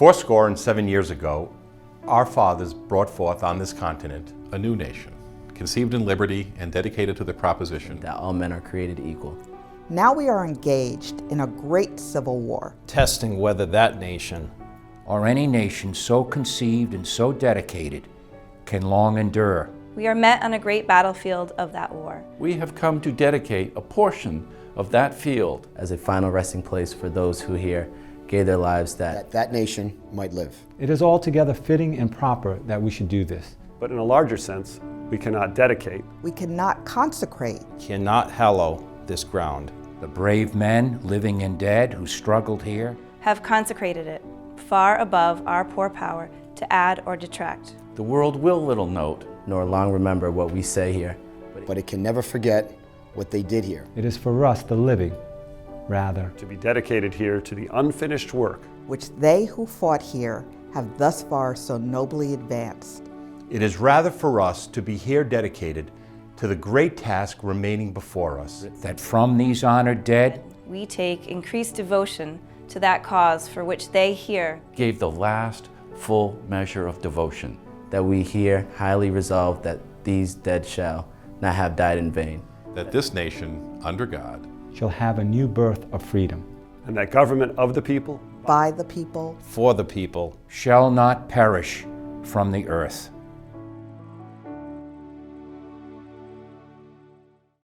407 years ago, our fathers brought forth on this continent a new nation, conceived in liberty and dedicated to the proposition that all men are created equal. Now we are engaged in a great civil war, testing whether that nation, or any nation so conceived and so dedicated, can long endure. We are met on a great battlefield of that war. We have come to dedicate a portion of that field as a final resting place for those who here gave their lives that nation might live. It is altogether fitting and proper that we should do this. But in a larger sense, we cannot dedicate. We cannot consecrate. Cannot hallow this ground. The brave men, living and dead, who struggled here, have consecrated it, far above our poor power to add or detract. The world will little note, nor long remember what we say here. But it can never forget what they did here. It is for us, the living, rather, to be dedicated here to the unfinished work which they who fought here have thus far so nobly advanced. It is rather for us to be here dedicated to the great task remaining before us, that from these honored dead, we take increased devotion to that cause for which they here gave the last full measure of devotion. That we here highly resolve that these dead shall not have died in vain. That this nation, under God, shall have a new birth of freedom. And that government of the people, by the people, for the people, shall not perish from the earth.